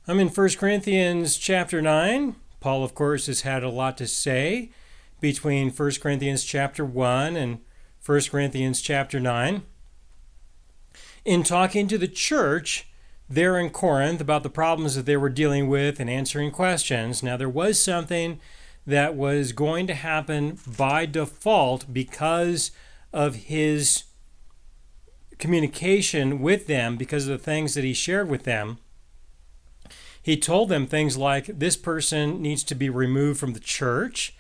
I'm in 1 Corinthians chapter 9. Paul, of course, has had a lot to say between 1 Corinthians chapter 1 and 1 Corinthians chapter 9. In talking to the church there in Corinth about the problems that they were dealing with and answering questions. Now, there was something that was going to happen by default because of his communication with them, because of the things that he shared with them. He told them things like this person needs to be removed from the church,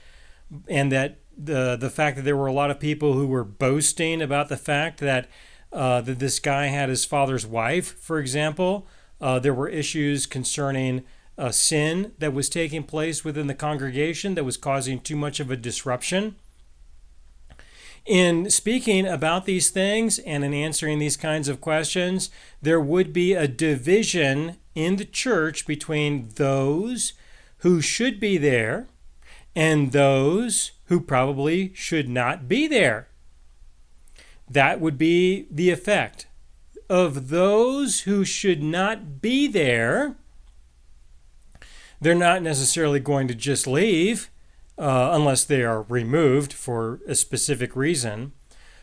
and that the fact that there were a lot of people who were boasting about the fact that that this guy had his father's wife, for example. There were issues concerning sin that was taking place within the congregation that was causing too much of a disruption. In speaking about these things and in answering these kinds of questions, there would be a division in the church between those who should be there and those who probably should not be there. That would be the effect of those who should not be there. They're not necessarily going to just leave unless they are removed for a specific reason.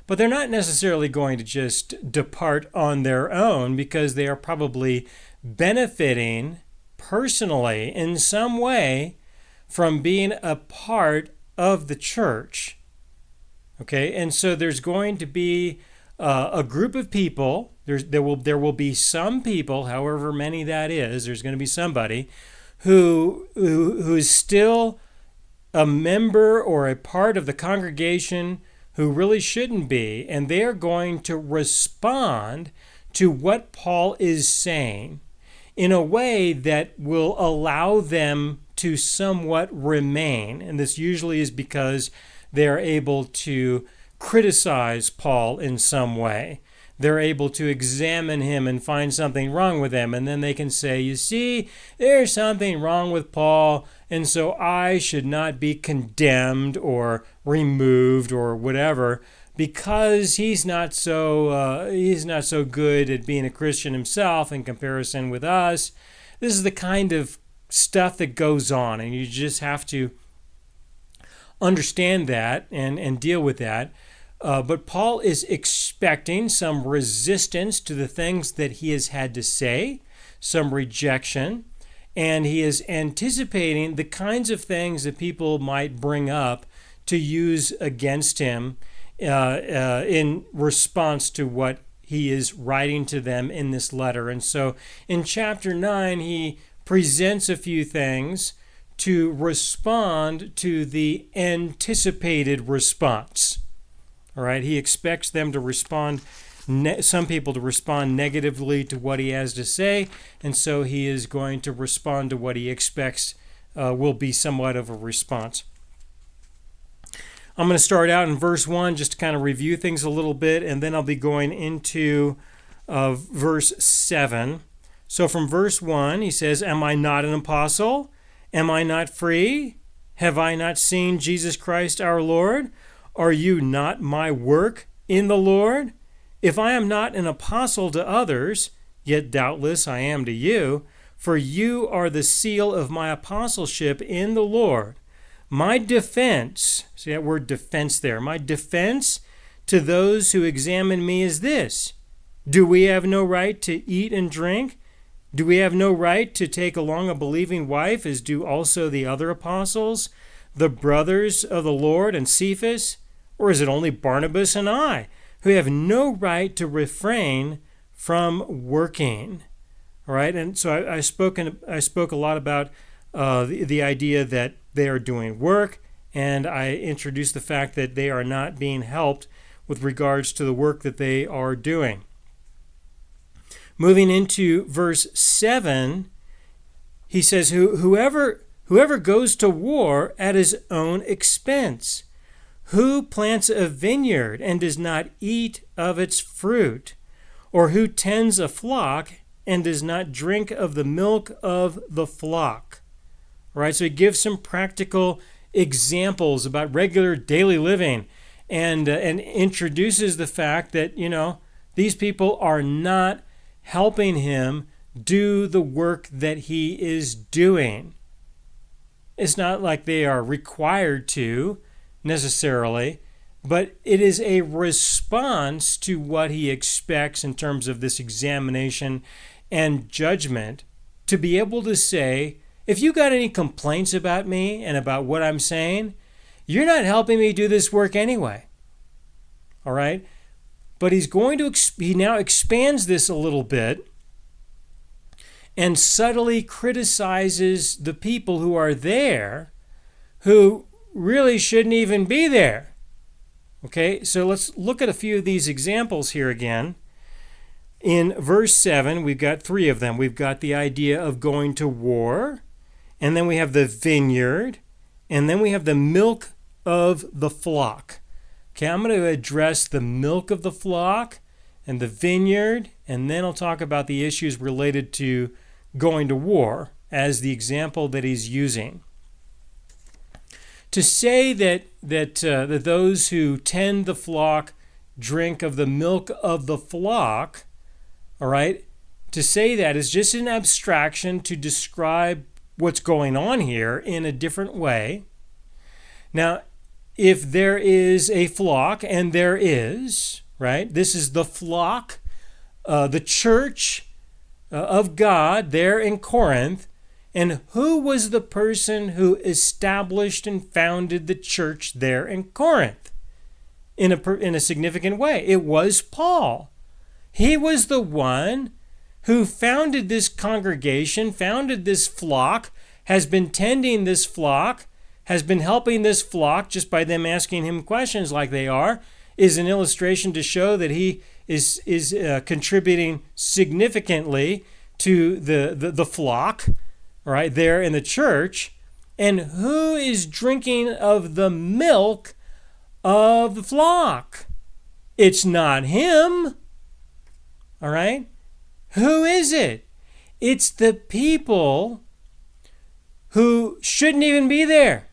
But they're not necessarily going to just depart on their own because they are probably benefiting personally in some way from being a part of the church. Okay, and so there's going to be a group of people. There will be some people, however many that is. There's going to be somebody who is still a member or a part of the congregation who really shouldn't be, and they are going to respond to what Paul is saying in a way that will allow them to somewhat remain. And this usually is because they are able to criticize Paul in some way. They're able to examine him and find something wrong with him. And then they can say, you see, there's something wrong with Paul, and so I should not be condemned or removed or whatever because he's not so good at being a Christian himself in comparison with us. This is the kind of stuff that goes on, and you just have to understand that and deal with that. But Paul is expecting some resistance to the things that he has had to say, some rejection, and he is anticipating the kinds of things that people might bring up to use against him in response to what he is writing to them in this letter. And so in chapter 9, he presents a few things to respond to the anticipated response. All right, he expects them to respond, some people to respond negatively to what he has to say, and so he is going to respond to what he expects will be somewhat of a response. I'm going to start out in verse 1 just to kind of review things a little bit, and then I'll be going into verse 7. So from verse 1, he says, "Am I not an apostle? Am I not free? Have I not seen Jesus Christ our Lord? Are you not my work in the Lord? If I am not an apostle to others, yet doubtless I am to you, for you are the seal of my apostleship in the Lord. My defense," see that word defense there, "my defense to those who examine me is this: do we have no right to eat and drink? Do we have no right to take along a believing wife, as do also the other apostles, the brothers of the Lord and Cephas? Or is it only Barnabas and I, who have no right to refrain from working?" All right, and so I spoke a lot about the idea that they are doing work, and I introduced the fact that they are not being helped with regards to the work that they are doing. Moving into verse 7, he says, whoever goes to war at his own expense. Who plants a vineyard and does not eat of its fruit? Or who tends a flock and does not drink of the milk of the flock? All right, so he gives some practical examples about regular daily living and introduces the fact that, these people are not helping him do the work that he is doing. It's not like they are required to necessarily, but it is a response to what he expects in terms of this examination and judgment, to be able to say, if you got any complaints about me and about what I'm saying, you're not helping me do this work anyway. All right? But he now expands this a little bit and subtly criticizes the people who are there who really shouldn't even be there. Okay, so let's look at a few of these examples here again. In verse 7, we've got three of them. We've got the idea of going to war, and then we have the vineyard, and then we have the milk of the flock. Okay, I'm going to address the milk of the flock and the vineyard, and then I'll talk about the issues related to going to war as the example that he's using. To say that those who tend the flock drink of the milk of the flock, all right, to say that is just an abstraction to describe what's going on here in a different way. Now, if there is a flock, and there is, right, this is the flock, the church of God there in Corinth. And who was the person who established and founded the church there in Corinth in a significant way? It was Paul. He was the one who founded this congregation, founded this flock, has been tending this flock, has been helping this flock just by them asking him questions like they are, is an illustration to show that he is contributing significantly to the flock, right, there in the church. And who is drinking of the milk of the flock? It's not him. All right? Who is it? It's the people who shouldn't even be there.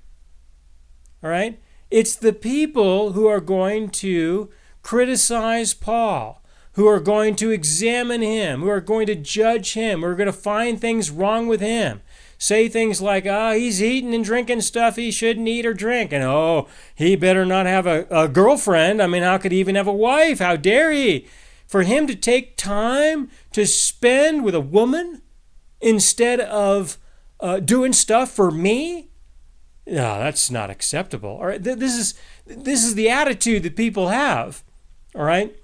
All right? It's the people who are going to criticize Paul, who are going to examine him, who are going to judge him, who are going to find things wrong with him. Say things like, he's eating and drinking stuff he shouldn't eat or drink. And, he better not have a girlfriend. I mean, how could he even have a wife? How dare he? For him to take time to spend with a woman instead of doing stuff for me? No, that's not acceptable. All right, this is the attitude that people have. All right?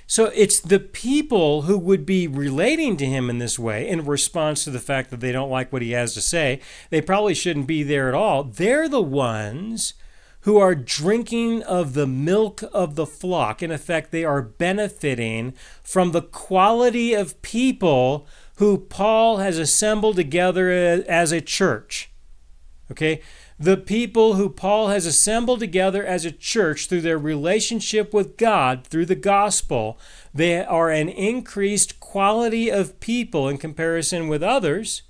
So it's the people who would be relating to him in this way in response to the fact that they don't like what he has to say. They probably shouldn't be there at all. They're the ones who are drinking of the milk of the flock. In effect, they are benefiting from the quality of people who Paul has assembled together as a church. Okay? The people who Paul has assembled together as a church through their relationship with God, through the gospel, they are an increased quality of people in comparison with others,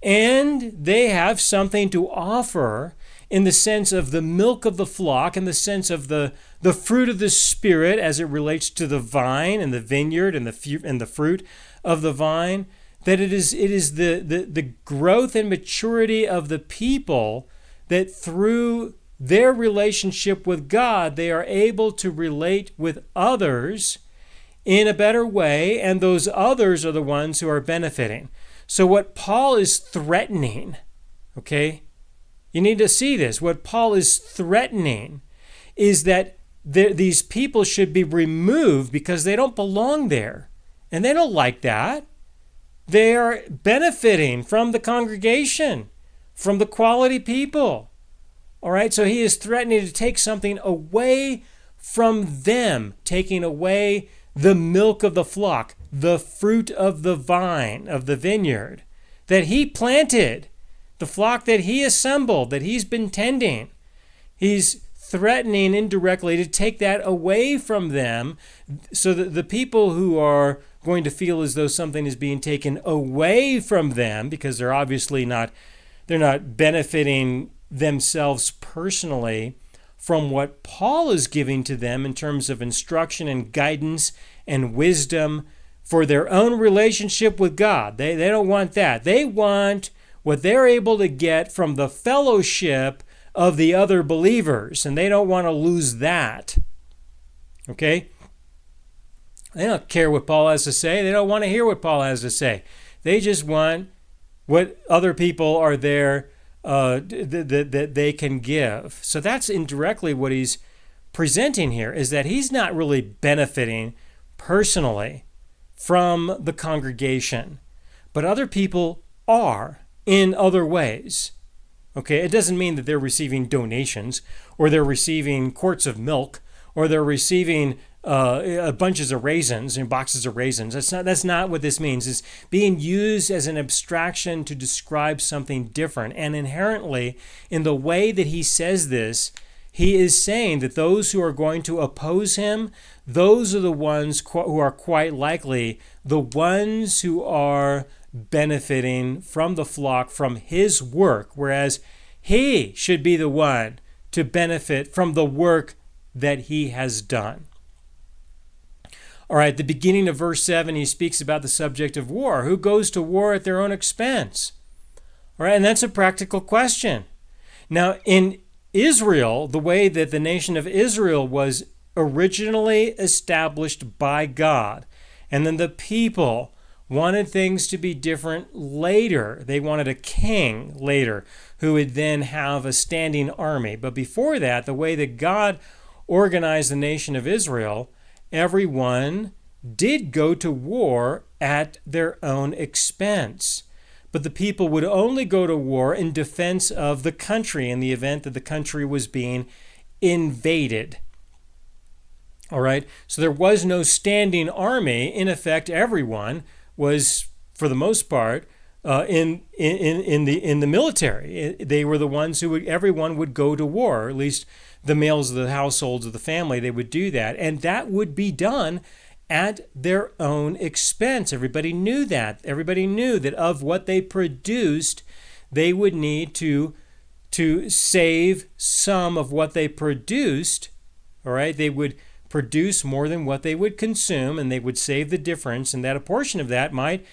and they have something to offer in the sense of the milk of the flock, in the sense of the fruit of the Spirit as it relates to the vine and the vineyard and the fruit of the vine, that it is the growth and maturity of the people that through their relationship with God, they are able to relate with others in a better way, and those others are the ones who are benefiting. So what Paul is threatening, okay, you need to see this. What Paul is threatening is that these people should be removed because they don't belong there. And they don't like that. They are benefiting from the congregation, from the quality people. All right, so he is threatening to take something away from them, taking away the milk of the flock, the fruit of the vine, of the vineyard, that he planted, the flock that he assembled, that he's been tending. He's threatening indirectly to take that away from them so that the people who are going to feel as though something is being taken away from them, because they're obviously not benefiting themselves personally from what Paul is giving to them in terms of instruction and guidance and wisdom for their own relationship with God. They don't want that. They want what they're able to get from the fellowship of the other believers, and they don't want to lose that. Okay? They don't care what Paul has to say. They don't want to hear what Paul has to say. They just want what other people are there that they can give. So that's indirectly what he's presenting here, is that he's not really benefiting personally from the congregation, but other people are in other ways. Okay, it doesn't mean that they're receiving donations, or they're receiving quarts of milk, or they're receiving bunches of raisins and boxes of raisins. That's not what this means. It's being used as an abstraction to describe something different. And inherently, in the way that he says this, he is saying that those who are going to oppose him, those are the ones who are quite likely the ones who are benefiting from the flock, from his work, whereas he should be the one to benefit from the work that he has done. All right, the beginning of verse 7, he speaks about the subject of war. Who goes to war at their own expense? All right, and that's a practical question. Now, in Israel, the way that the nation of Israel was originally established by God, and then the people wanted things to be different later. They wanted a king later who would then have a standing army. But before that, the way that God organized the nation of Israel, everyone did go to war at their own expense. But the people would only go to war in defense of the country in the event that the country was being invaded. All right, so there was no standing army. In effect, everyone was, for the most part, in the military. They were the ones everyone would go to war, or at least the males of the households of the family. They would do that, and that would be done at their own expense. Everybody knew that. Everybody knew that of what they produced, they would need to save some of what they produced. All right, they would produce more than what they would consume, and they would save the difference, and that a portion of that might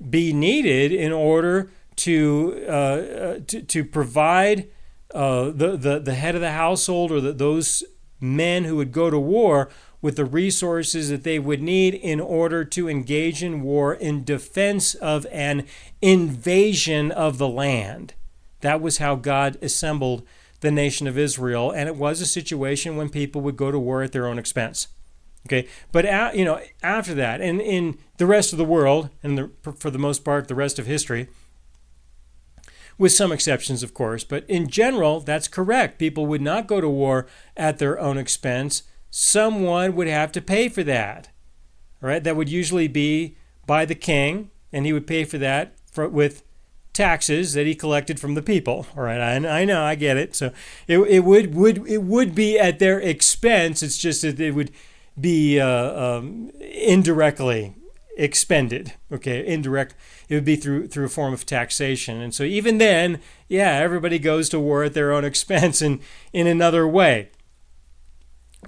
be needed in order to provide the head of the household, or those men who would go to war, with the resources that they would need in order to engage in war in defense of an invasion of the land. That was how God assembled the nation of Israel, and it was a situation when people would go to war at their own expense. Okay, but after that, and in the rest of the world, and for the most part, the rest of history, with some exceptions, of course, but in general, that's correct. People would not go to war at their own expense. Someone would have to pay for that. All right, that would usually be by the king, and he would pay for that with taxes that he collected from the people. All right, I know, I get it. So it would be at their expense. It's just that it would be indirectly expended. Okay, indirect. It would be through a form of taxation. And so even then, yeah, everybody goes to war at their own expense in another way.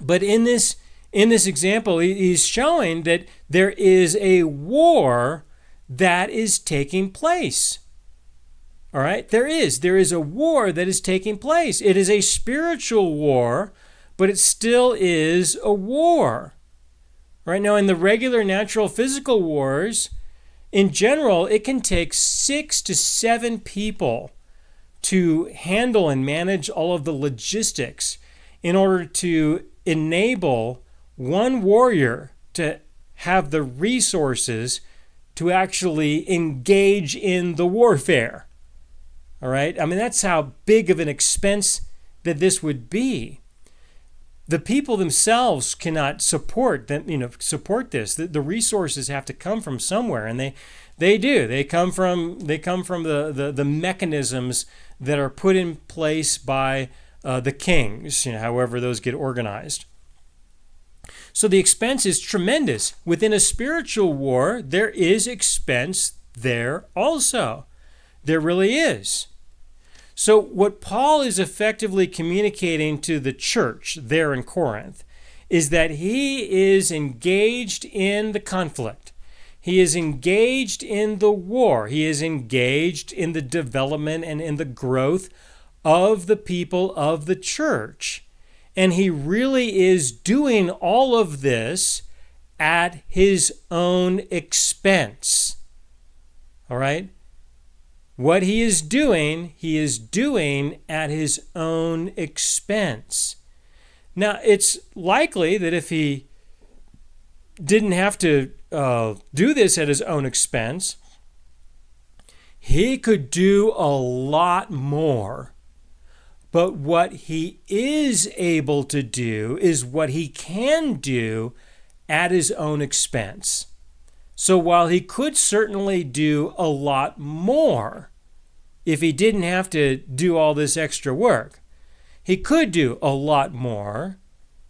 But in this example, he's showing that there is a war that is taking place. All right, there is a war that is taking place. It is a spiritual war, but it still is a war. Right now, in the regular natural physical wars, in general, it can take 6 to 7 people to handle and manage all of the logistics in order to enable one warrior to have the resources to actually engage in the warfare. All right? I mean, that's how big of an expense that this would be. The people themselves cannot support this. The resources have to come from somewhere, and they do. They come from the mechanisms that are put in place by the kings, however those get organized. So the expense is tremendous. Within a spiritual war, there is expense there also. There really is. So what Paul is effectively communicating to the church there in Corinth is that he is engaged in the conflict. He is engaged in the war. He is engaged in the development and in the growth of the people of the church. And he really is doing all of this at his own expense. All right? What he is doing at his own expense. Now, it's likely that if he didn't have to do this at his own expense, he could do a lot more. But what he is able to do is what he can do at his own expense. So while he could certainly do a lot more if he didn't have to do all this extra work, he could do a lot more.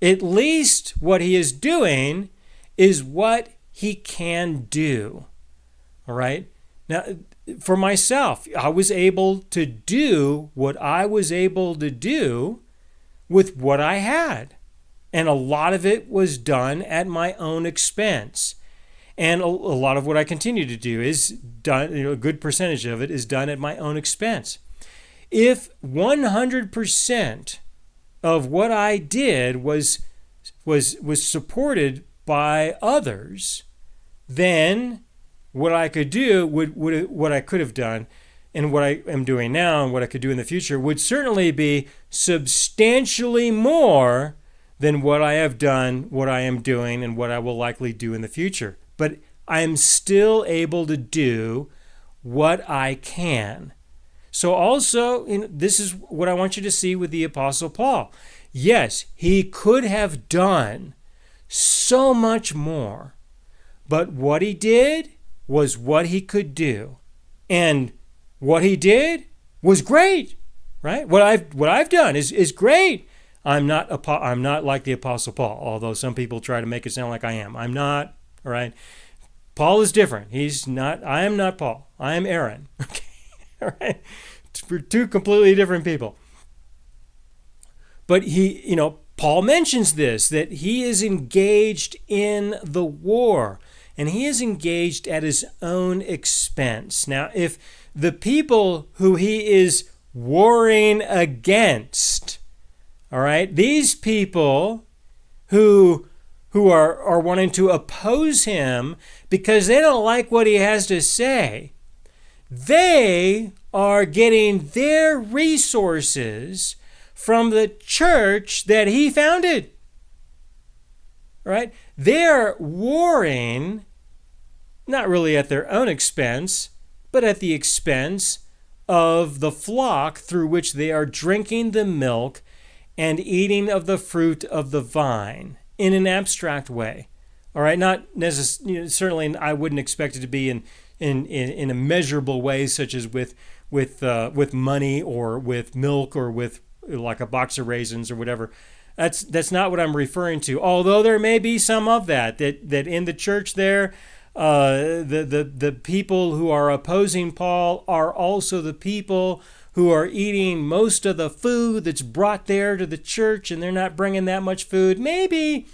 At least what he is doing is what he can do. All right? Now, for myself, I was able to do what I was able to do with what I had. And a lot of it was done at my own expense. And a lot of what I continue to do is done, a good percentage of it is done at my own expense. If 100% of what I did was supported by others, then what I could do, what I could have done, and what I am doing now, and what I could do in the future, would certainly be substantially more than what I have done, what I am doing, and what I will likely do in the future. But I am still able to do what I can. So also, this is what I want you to see with the Apostle Paul. Yes, he could have done so much more, but what he did was what he could do. And what he did was great, right? What I've done is great. I'm not like the Apostle Paul, although some people try to make it sound like I am. I'm not, all right? Paul is different. I am not Paul. I am Aaron. Okay, all right? We're two completely different people. But Paul mentions this, that he is engaged in the war, and he is engaged at his own expense. Now, if the people who he is warring against, all right, these people who are wanting to oppose him because they don't like what he has to say, they are getting their resources from the church that he founded. Right? They're warring not really at their own expense, but at the expense of the flock through which they are drinking the milk and eating of the fruit of the vine in an abstract way. All right, not necessarily. Certainly, I wouldn't expect it to be in a measurable way, such as with money or with milk or with like a box of raisins or whatever. That's not what I'm referring to. Although there may be some of that in the church there, the people who are opposing Paul are also the people who are eating most of the food that's brought there to the church, and they're not bringing that much food. Maybe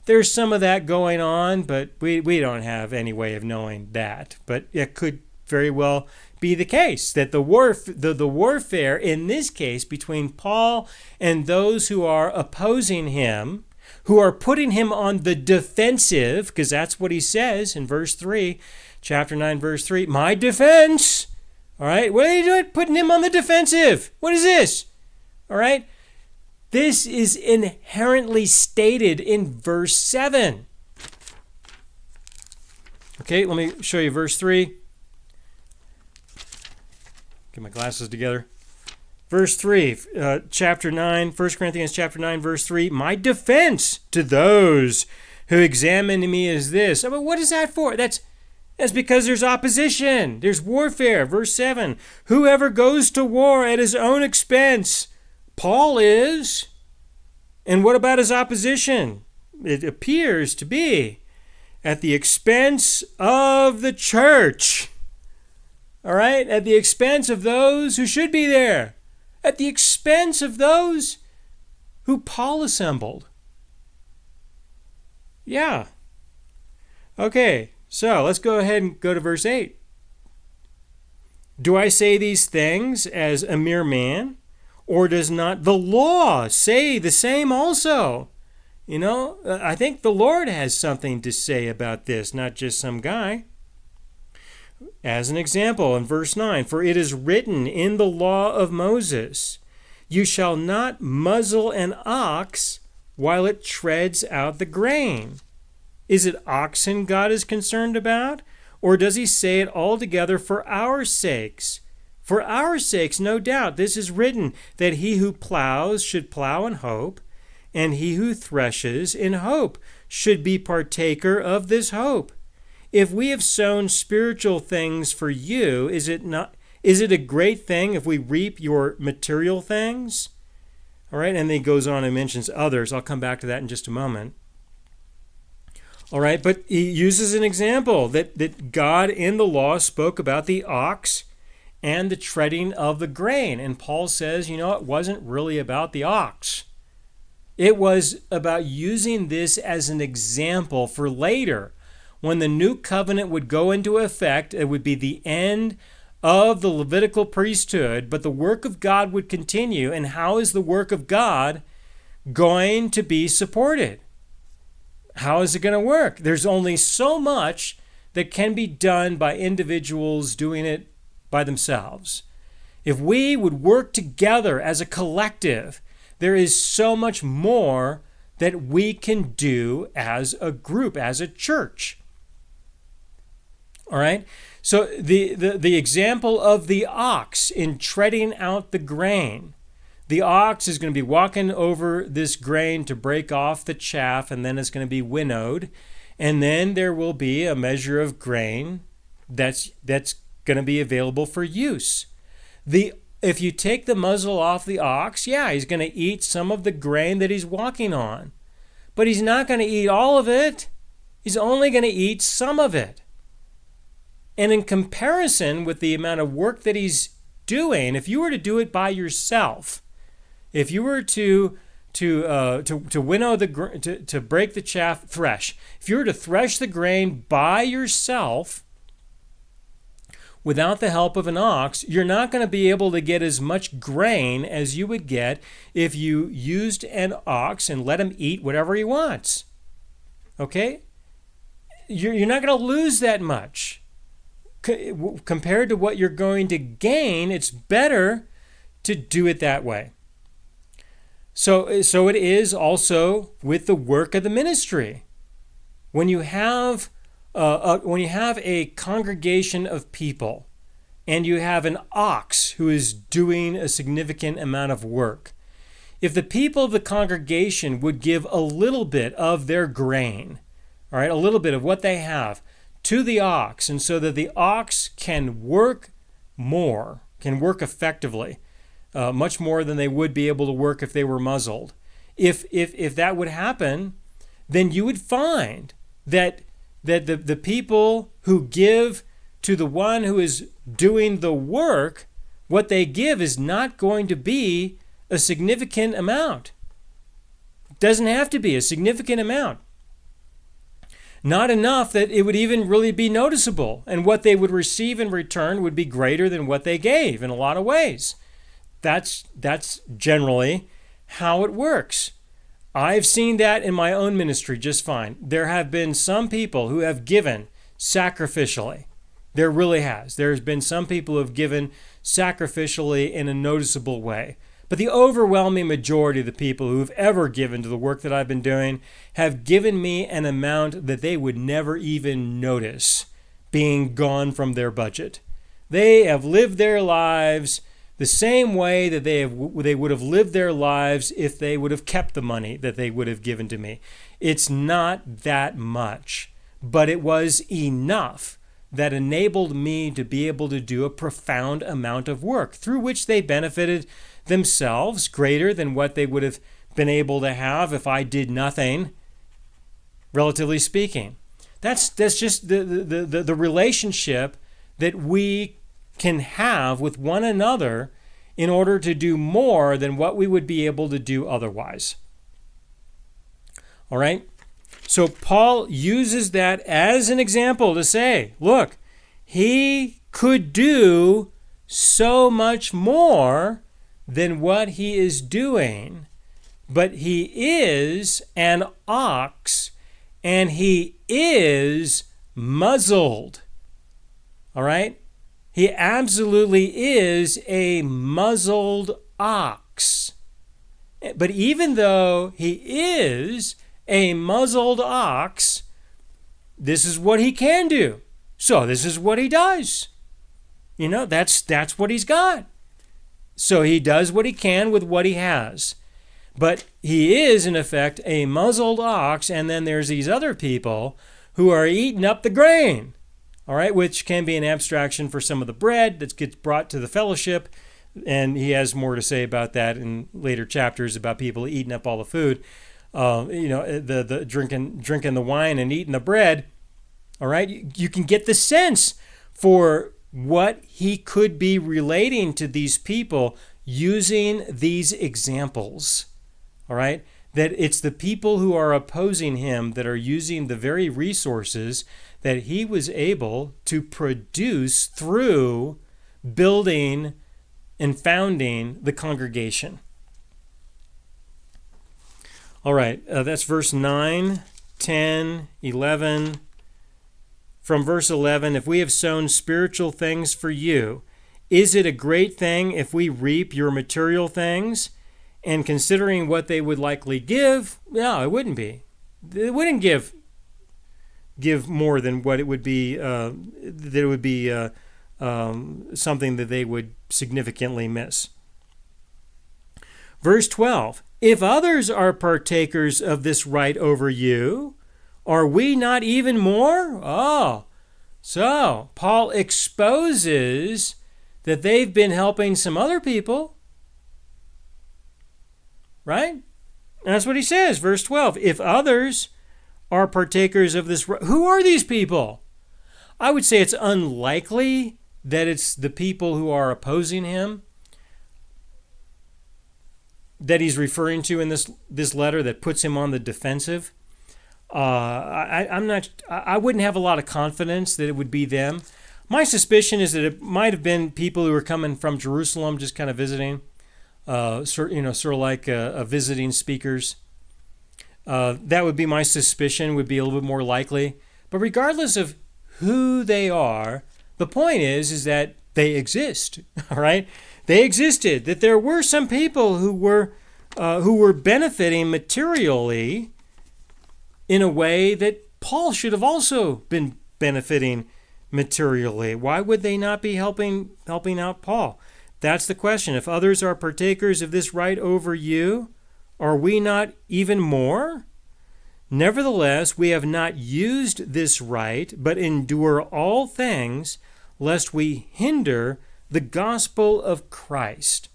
there's some of that going on, but we don't have any way of knowing that. But it could very well be the case that the warfare in this case between Paul and those who are opposing him, who are putting him on the defensive, because that's what he says in verse 3, chapter 9, verse 3, my defense. All right, what are you doing? Putting him on the defensive. What is this? All right, this is inherently stated in verse 7. Okay, let me show you verse 3. Get my glasses together. Verse 3, chapter 9, 1 Corinthians chapter 9, verse 3, my defense to those who examine me is this. I mean, what is that for? That's because there's opposition. There's warfare. Verse 7, whoever goes to war at his own expense, Paul is. And what about his opposition? It appears to be at the expense of the church. All right? At the expense of those who should be there. At the expense of those who Paul assembled. Yeah. Okay. So let's go ahead and go to verse 8. Do I say these things as a mere man? Or does not the law say the same also? I think the Lord has something to say about this, not just some guy. As an example, in verse 9, for it is written in the law of Moses, you shall not muzzle an ox while it treads out the grain. Is it oxen God is concerned about? Or does he say it altogether for our sakes? For our sakes, no doubt, this is written, that he who plows should plow in hope, and he who threshes in hope should be partaker of this hope. If we have sown spiritual things for you, is it a great thing if we reap your material things? All right, and then he goes on and mentions others. I'll come back to that in just a moment. All right, but he uses an example that God in the law spoke about the ox and the treading of the grain. And Paul says, it wasn't really about the ox. It was about using this as an example for later. When the new covenant would go into effect, it would be the end of the Levitical priesthood, but the work of God would continue. And how is the work of God going to be supported? How is it going to work? There's only so much that can be done by individuals doing it by themselves. If we would work together as a collective, there is so much more that we can do as a group, as a church. All right? So the example of the ox in treading out the grain. The ox is going to be walking over this grain to break off the chaff, and then it's going to be winnowed. And then there will be a measure of grain that's going to be available for use. If you take the muzzle off the ox, he's going to eat some of the grain that he's walking on. But he's not going to eat all of it. He's only going to eat some of it. And in comparison with the amount of work that he's doing, if you were to do it by yourself, if you were to winnow to break the chaff, thresh. If you were to thresh the grain by yourself, without the help of an ox, you're not going to be able to get as much grain as you would get if you used an ox and let him eat whatever he wants. Okay? You're not going to lose that much. Compared to what you're going to gain, it's better to do it that way. So it is also with the work of the ministry. When you have a congregation of people and you have an ox who is doing a significant amount of work, if the people of the congregation would give a little bit of their grain, all right, a little bit of what they have to the ox, and so that the ox can work more, can work effectively, much more than they would be able to work if they were muzzled. If that would happen, then you would find that the people who give to the one who is doing the work, what they give is not going to be a significant amount. It doesn't have to be a significant amount. Not enough that it would even really be noticeable, and what they would receive in return would be greater than what they gave in a lot of ways. That's generally how it works. I've seen that in my own ministry just fine. There have been some people who have given sacrificially. There really has. There's been some people who have given sacrificially in a noticeable way. But the overwhelming majority of the people who have ever given to the work that I've been doing have given me an amount that they would never even notice being gone from their budget. They have lived their lives the same way that they would have lived their lives if they would have kept the money that they would have given to me. It's not that much, but it was enough that enabled me to be able to do a profound amount of work through which they benefited themselves greater than what they would have been able to have if I did nothing, relatively speaking. That's just the relationship that we can have with one another in order to do more than what we would be able to do otherwise. All right? So Paul uses that as an example to say, look, he could do so much more than what he is doing, but he is an ox and he is muzzled. All right? He absolutely is a muzzled ox. But even though he is a muzzled ox, this is what he can do. So this is what he does. That's what he's got. So he does what he can with what he has. But he is, in effect, a muzzled ox, and then there's these other people who are eating up the grain, all right, which can be an abstraction for some of the bread that gets brought to the fellowship. And he has more to say about that in later chapters about people eating up all the food, the drinking the wine and eating the bread. All right, you can get the sense for what he could be relating to these people using these examples. All right, that it's the people who are opposing him that are using the very resources that he was able to produce through building and founding the congregation. All right, that's verse 9, 10, 11. From verse 11, if we have sown spiritual things for you, is it a great thing if we reap your material things? And considering what they would likely give, no, it wouldn't be. It wouldn't give more than what it would be, that it would be something that they would significantly miss. Verse 12, if others are partakers of this right over you, are we not even more? Oh, so Paul exposes that they've been helping some other people, right? That's what he says, verse 12. If others are partakers of this, who are these people? I would say it's unlikely that it's the people who are opposing him that he's referring to in this letter that puts him on the defensive. I wouldn't have a lot of confidence that it would be them. My suspicion is that it might have been people who were coming from Jerusalem, just kind of visiting, sort of like visiting speakers. That would be my suspicion, would be a little bit more likely. But regardless of who they are, the point is that they exist. All right, they existed. That there were some people who were benefiting materially in a way that Paul should have also been benefiting materially. Why would they not be helping out Paul? That's the question. If others are partakers of this right over you, are we not even more? Nevertheless, we have not used this right, but endure all things, lest we hinder the gospel of Christ.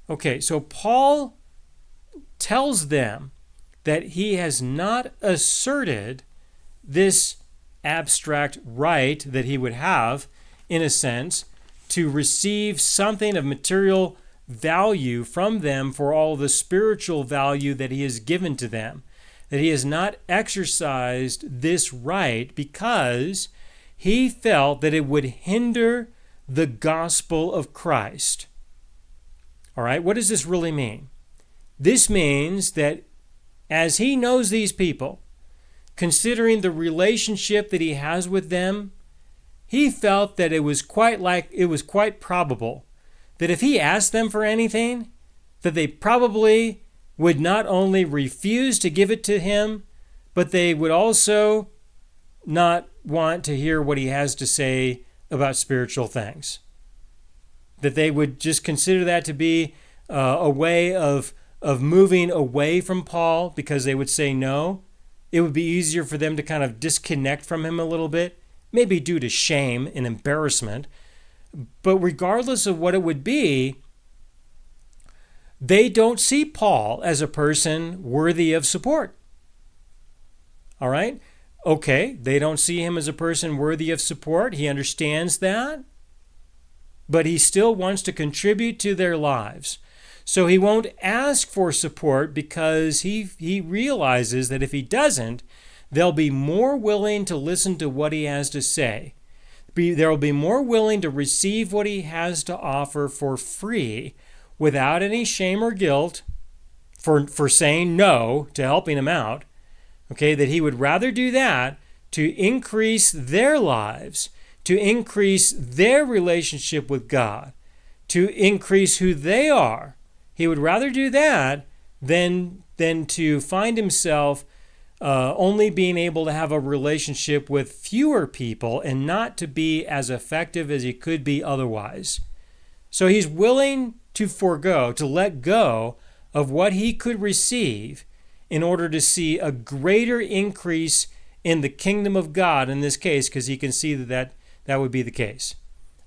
Okay, so Paul tells them that he has not asserted this abstract right that he would have, in a sense, to receive something of material value from them for all the spiritual value that he has given to them. That he has not exercised this right because he felt that it would hinder the gospel of Christ. All right, what does this really mean? This means that as he knows these people, considering the relationship that he has with them, he felt that it was quite probable that if he asked them for anything, that they probably would not only refuse to give it to him, but they would also not want to hear what he has to say about spiritual things. That they would just consider that to be a way of moving away from Paul because they would say no. It would be easier for them to kind of disconnect from him a little bit, maybe due to shame and embarrassment. But regardless of what it would be, they don't see Paul as a person worthy of support. All right? Okay, they don't see him as a person worthy of support. He understands that. But he still wants to contribute to their lives. So he won't ask for support because he realizes that if he doesn't, they'll be more willing to listen to what he has to say. They'll be more willing to receive what he has to offer for free without any shame or guilt for saying no to helping him out. Okay, that he would rather do that to increase their lives, to increase their relationship with God, to increase who they are. He would rather do that than to find himself only being able to have a relationship with fewer people and not to be as effective as he could be otherwise. So he's willing to forego, to let go of what he could receive in order to see a greater increase in the kingdom of God in this case, because he can see that would be the case.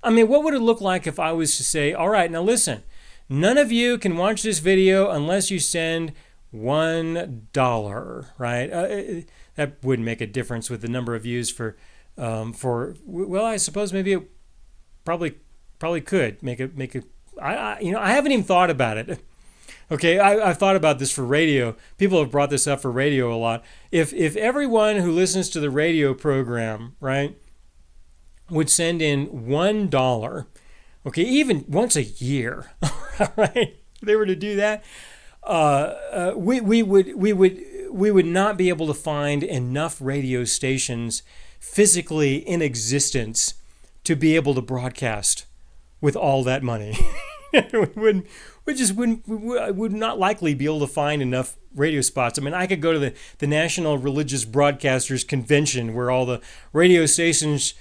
I mean, what would it look like if I was to say, all right, now listen, none of you can watch this video unless you send $1, right? That wouldn't make a difference with the number of views well, I suppose maybe it probably could make a. I haven't even thought about it. Okay, I've thought about this for radio. People have brought this up for radio a lot. If everyone who listens to the radio program, right, would send in $1, okay, even once a year, right? If they were to do that, we would not be able to find enough radio stations physically in existence to be able to broadcast with all that money. We would not likely be able to find enough radio spots. I mean, I could go to the National Religious Broadcasters Convention where all the radio stations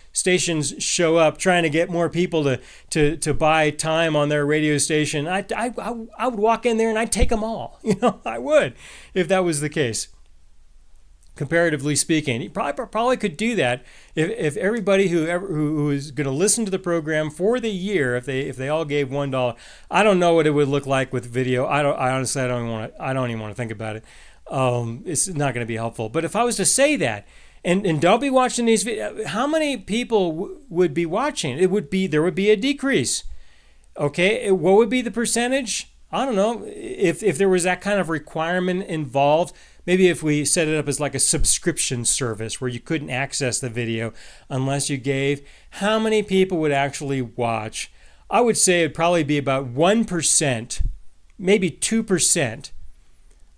show up trying to get more people to buy time on their radio station. I would walk in there and I'd take them all. I would if that was the case. Comparatively speaking, you probably could do that if everybody who is going to listen to the program for the year, if they all gave $1. I don't know what it would look like with video. I honestly don't even want to think about it. It's not going to be helpful. But if I was to say that, and don't be watching these videos, how many people would be watching? There would be a decrease. Okay, what would be the percentage? I don't know. If there was that kind of requirement involved. Maybe if we set it up as like a subscription service where you couldn't access the video unless you gave, how many people would actually watch? I would say it'd probably be about 1%, maybe 2%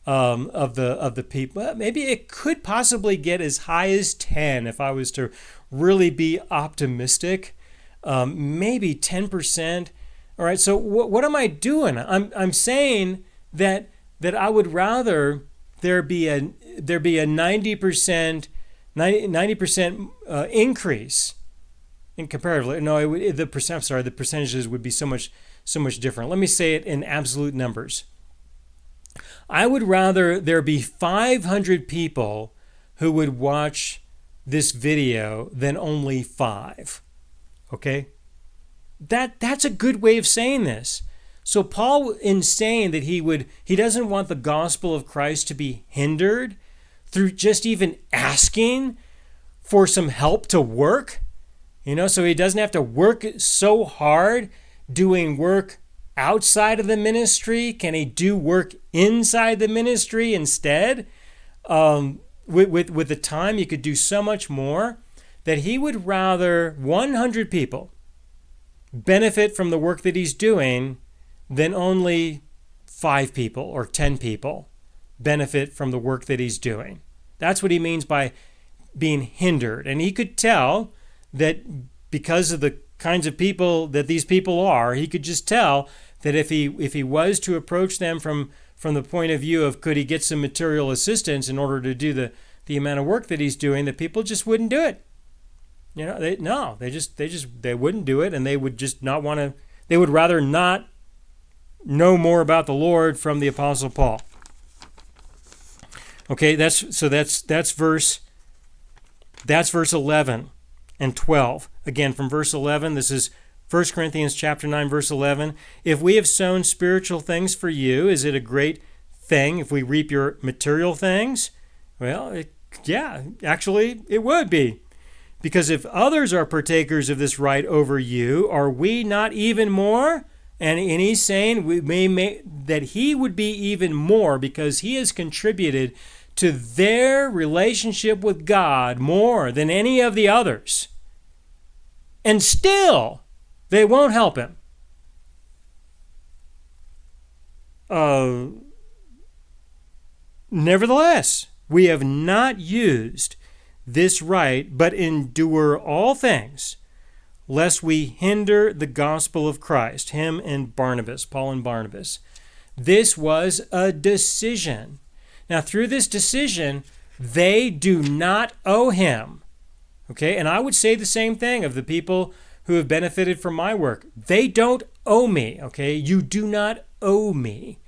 of the people. Maybe it could possibly get as high as 10 if I was to really be optimistic. Maybe 10%. All right. So what am I doing? I'm saying that I would rather there be a 90% increase in comparatively. No, the percentages would be so much different. Let me say it in absolute numbers. I would rather there be 500 people who would watch this video than only 5. Okay? That's a good way of saying this. So Paul, in saying that he doesn't want the gospel of Christ to be hindered through just even asking for some help to work, so he doesn't have to work so hard doing work outside of the ministry. Can he do work inside the ministry instead? With the time, you could do so much more, that he would rather 100 people benefit from the work that he's doing than only 5 people or 10 people benefit from the work that he's doing. That's what he means by being hindered. And he could tell that because of the kinds of people that these people are, he could just tell that if he was to approach them from the point of view of could he get some material assistance in order to do the amount of work that he's doing, that people just wouldn't do it. They wouldn't do it, and they would just not want to. They would rather not know more about the Lord from the Apostle Paul. Okay, that's verse 11 and 12. Again, from verse 11, this is 1 Corinthians chapter 9, verse 11. If we have sown spiritual things for you, is it a great thing if we reap your material things? Well, actually, it would be. Because if others are partakers of this right over you, are we not even more? And he's saying that he would be even more because he has contributed to their relationship with God more than any of the others. And still, they won't help him. Nevertheless, we have not used this right, but endure all things, lest we hinder the gospel of Christ, him and Barnabas, Paul and Barnabas. This was a decision. Now, through this decision, they do not owe him. Okay, and I would say the same thing of the people who have benefited from my work. They don't owe me, okay? You do not owe me.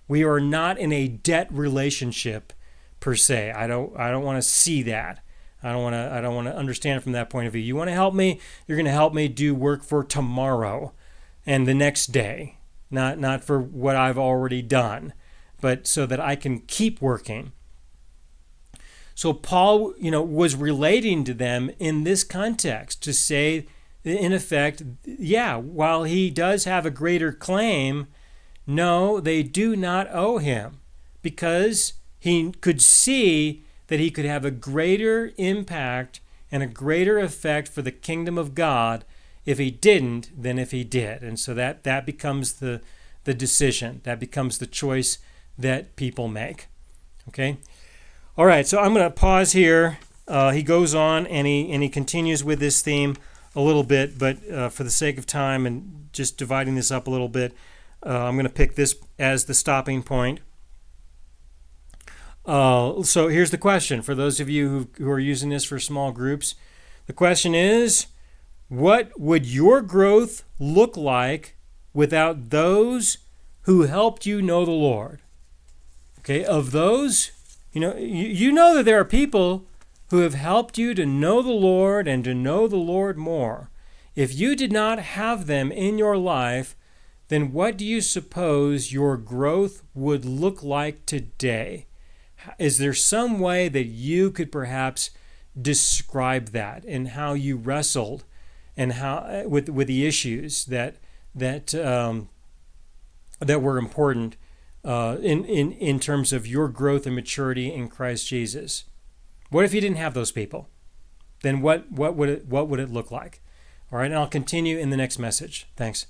We are not in a debt relationship per se. I don't want to see that. I don't want to understand it from that point of view. You want to help me, you're going to help me do work for tomorrow and the next day. Not for what I've already done, but so that I can keep working. So Paul, was relating to them in this context to say, in effect, yeah, while he does have a greater claim, no, they do not owe him, because he could see that he could have a greater impact and a greater effect for the kingdom of God if he didn't than if he did. And so that becomes the decision. That becomes the choice that people make. Okay? All right, so I'm going to pause here. He goes on and he continues with this theme a little bit, but for the sake of time and just dividing this up a little bit, I'm going to pick this as the stopping point. So here's the question for those of you who are using this for small groups. The question is, what would your growth look like without those who helped you know the Lord? Okay, of those, you know that there are people who have helped you to know the Lord and to know the Lord more. If you did not have them in your life, then what do you suppose your growth would look like today? Is there some way that you could perhaps describe that and how you wrestled and how with the issues that were important in terms of your growth and maturity in Christ Jesus? What if you didn't have those people? Then what would it look like? All right, and I'll continue in the next message. Thanks.